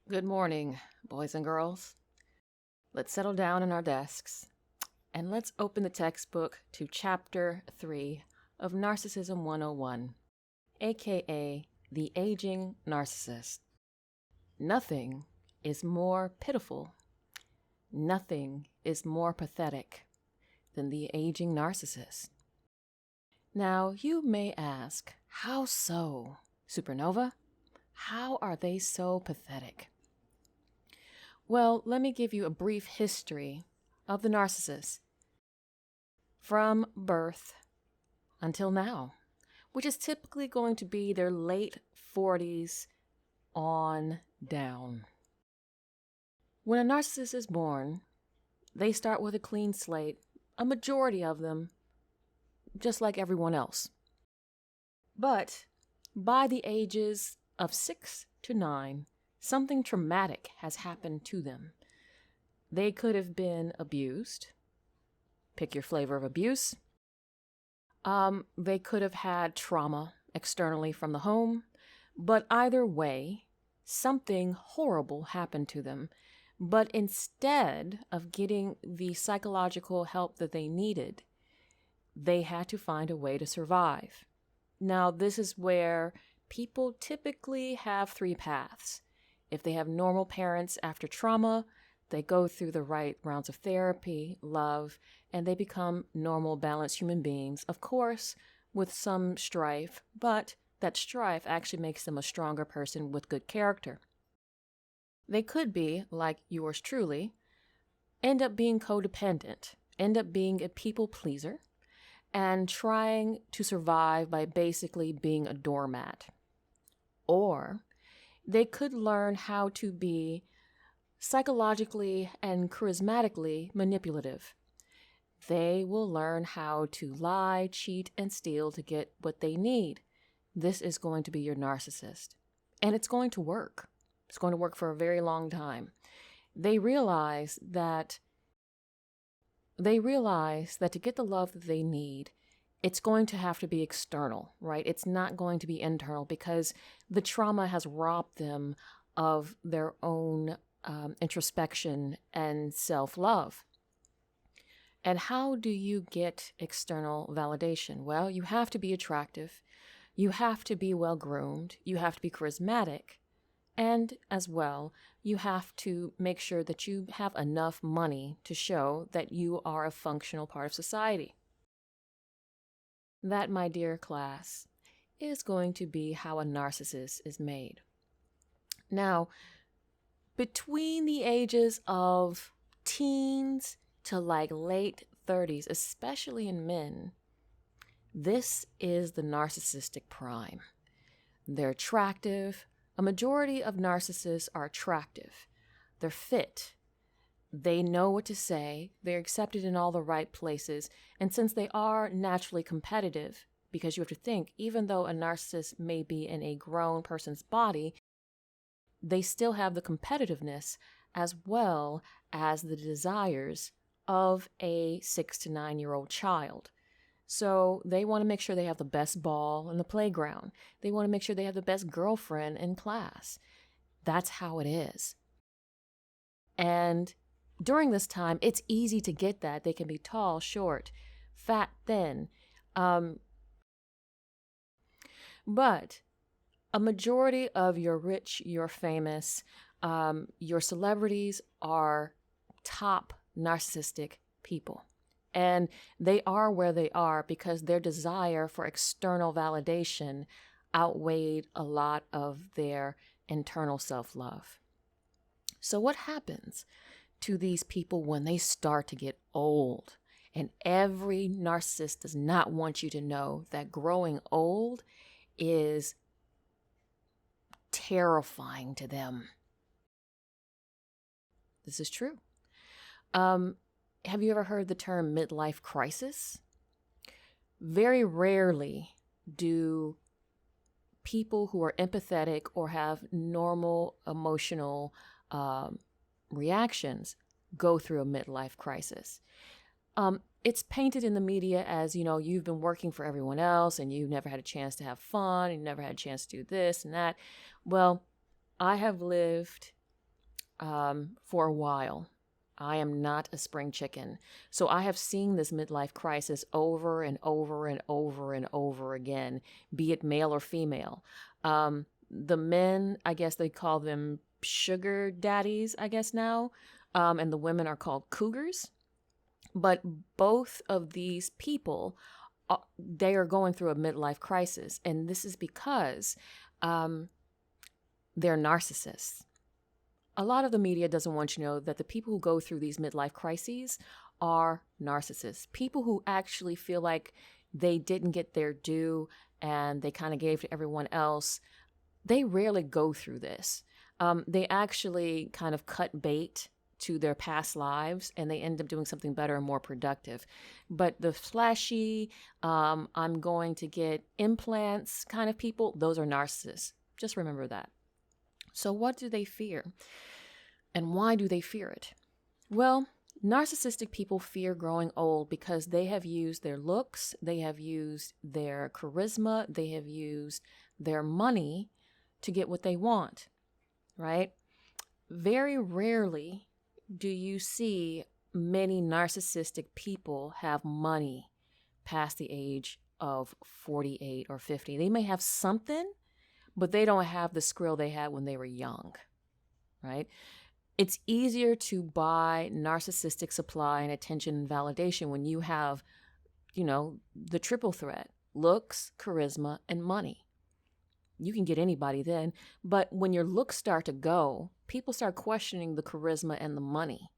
Good morning, boys and girls. Let's settle down in our desks and let's open the textbook to Chapter 3 of Narcissism 101, aka The Aging Narcissist. Nothing is more pitiful, nothing is more pathetic than the aging narcissist. Now, you may ask, how so, Supernova? How are they so pathetic? Well, let me give you a brief history of the narcissist from birth until now, which is typically going to be their late 40s on down. When a narcissist is born, they start with a clean slate, a majority of them, just like everyone else. But by the ages of 6 to 9, something traumatic has happened to them. They could have been abused. Pick your flavor of abuse. They could have had trauma externally from the home. But either way, something horrible happened to them. But instead of getting the psychological help that they needed, they had to find a way to survive. Now, this is where people typically have 3 paths. If they have normal parents after trauma, they go through the right rounds of therapy, love, and they become normal, balanced human beings, of course, with some strife, but that strife actually makes them a stronger person with good character. They could be, like yours truly, end up being codependent, end up being a people pleaser, and trying to survive by basically being a doormat. Or they could learn how to be psychologically and charismatically manipulative. They will learn how to lie, cheat, and steal to get what they need. This is going to be your narcissist. And it's going to work. It's going to work for a very long time. They realize that to get the love that they need, it's going to have to be external, right? It's not going to be internal because the trauma has robbed them of their own introspection and self-love. And how do you get external validation? Well, you have to be attractive. You have to be well-groomed. You have to be charismatic. And as well, you have to make sure that you have enough money to show that you are a functional part of society. That, my dear class, is going to be how a narcissist is made. Now, between the ages of teens to like late 30s, especially in men, this is the narcissistic prime. They're attractive. A majority of narcissists are attractive. They're fit. They know what to say. They're accepted in all the right places. And since they are naturally competitive, because you have to think, even though a narcissist may be in a grown person's body, they still have the competitiveness as well as the desires of a 6 to 9-year-old child. So they want to make sure they have the best ball in the playground. They want to make sure they have the best girlfriend in class. That's how it is. And during this time, it's easy to get that. They can be tall, short, fat, thin. But a majority of your rich, your famous, your celebrities are top narcissistic people. And they are where they are because their desire for external validation outweighed a lot of their internal self-love. So what happens to these people when they start to get old? And every narcissist does not want you to know that growing old is terrifying to them. This is true. Have you ever heard the term midlife crisis? Very rarely do people who are empathetic or have normal emotional reactions go through a midlife crisis. It's painted in the media as, you've been working for everyone else and you've never had a chance to have fun, you never had a chance to do this and that. Well, I have lived for a while. I am not a spring chicken. So I have seen this midlife crisis over and over and over and over again, be it male or female. The men, I guess they call them sugar daddies, I guess now, and the women are called cougars. But both of these people, they are going through a midlife crisis. And this is because they're narcissists. A lot of the media doesn't want you to know that the people who go through these midlife crises are narcissists. People who actually feel like they didn't get their due and they kind of gave to everyone else, they rarely go through this. They actually kind of cut bait to their past lives and they end up doing something better and more productive. But the flashy, I'm going to get implants kind of people, those are narcissists. Just remember that. So what do they fear? And why do they fear it? Well, narcissistic people fear growing old because they have used their looks, they have used their charisma, they have used their money to get what they want, right? Very rarely do you see many narcissistic people have money past the age of 48 or 50. They may have something, but they don't have the skrill they had when they were young, right? It's easier to buy narcissistic supply and attention and validation when you have, the triple threat: looks, charisma, and money. You can get anybody then, but when your looks start to go, people start questioning the charisma and the money.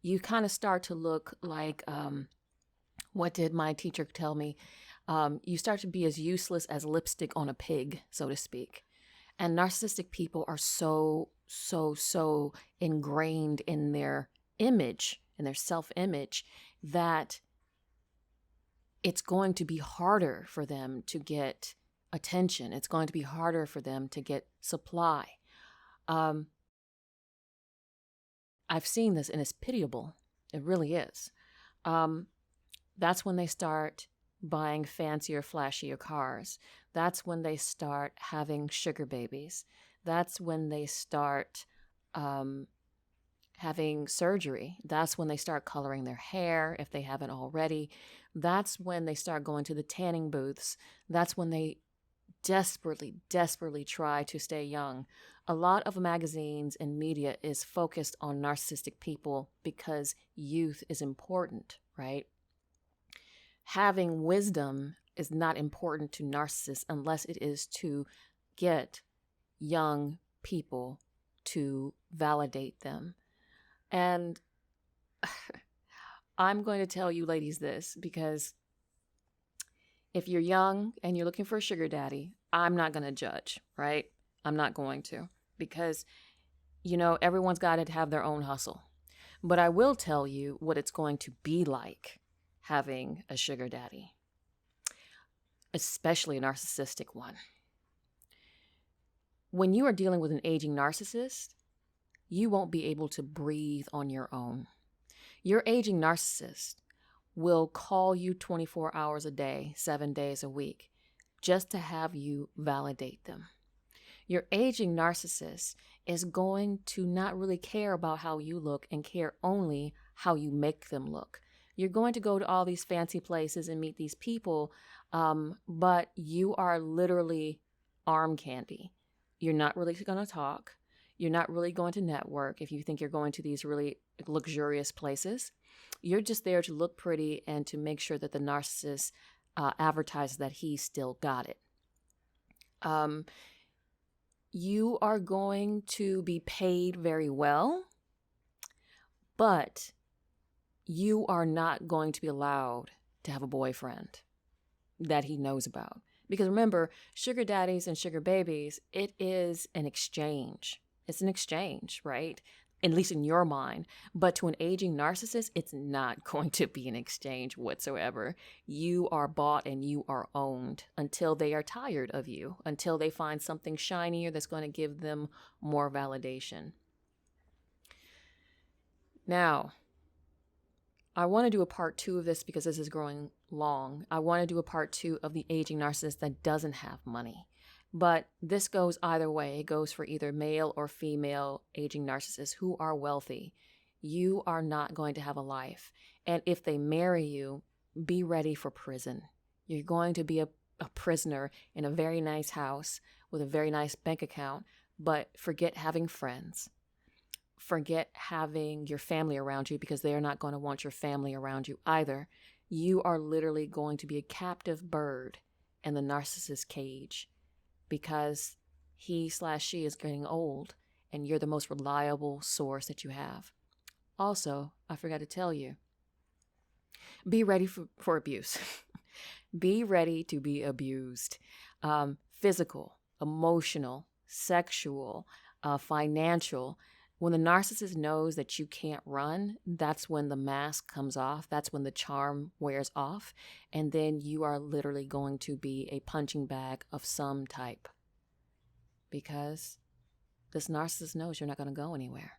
You kind of start to look like, what did my teacher tell me? You start to be as useless as lipstick on a pig, so to speak. And narcissistic people are so ingrained in their image, in their self-image, that it's going to be harder for them to get attention. It's going to be harder for them to get supply. I've seen this and it's pitiable. It really is. That's when they start buying fancier, flashier cars. That's when they start having sugar babies. That's when they start having surgery. That's when they start coloring their hair if they haven't already. That's when they start going to the tanning booths. That's when they desperately try to stay young. A lot of magazines and media is focused on narcissistic people because youth is important, right? Having wisdom is not important to narcissists unless it is to get young people to validate them. And I'm going to tell you ladies this, because if you're young and you're looking for a sugar daddy, I'm not going to judge, right? I'm not going to, because, everyone's got to have their own hustle. But I will tell you what it's going to be like having a sugar daddy, especially a narcissistic one. When you are dealing with an aging narcissist, you won't be able to breathe on your own. Your aging narcissist will call you 24 hours a day, 7 days a week, just to have you validate them. Your aging narcissist is going to not really care about how you look and care only how you make them look. You're going to go to all these fancy places and meet these people, but you are literally arm candy. You're not really going to talk. You're not really going to network if you think you're going to these really luxurious places. You're just there to look pretty and to make sure that the narcissist advertises that he still got it. You are going to be paid very well, but you are not going to be allowed to have a boyfriend that he knows about. Because remember, sugar daddies and sugar babies, it is an exchange. It's an exchange, right? At least in your mind. But to an aging narcissist, it's not going to be an exchange whatsoever. You are bought and you are owned until they are tired of you, until they find something shinier that's going to give them more validation. Now, I want to do a part 2 of this because this is growing long. I want to do a part 2 of the aging narcissist that doesn't have money. But this goes either way. It goes for either male or female aging narcissists who are wealthy. You are not going to have a life. And if they marry you, be ready for prison. You're going to be a prisoner in a very nice house with a very nice bank account, but forget having friends. Forget having your family around you, because they are not going to want your family around you either. You are literally going to be a captive bird in the narcissist cage, because he/she is getting old and you're the most reliable source that you have. Also, I forgot to tell you, be ready for abuse. Be ready to be abused. Physical, emotional, sexual, financial. When the narcissist knows that you can't run, that's when the mask comes off. That's when the charm wears off. And then you are literally going to be a punching bag of some type. Because this narcissist knows you're not going to go anywhere.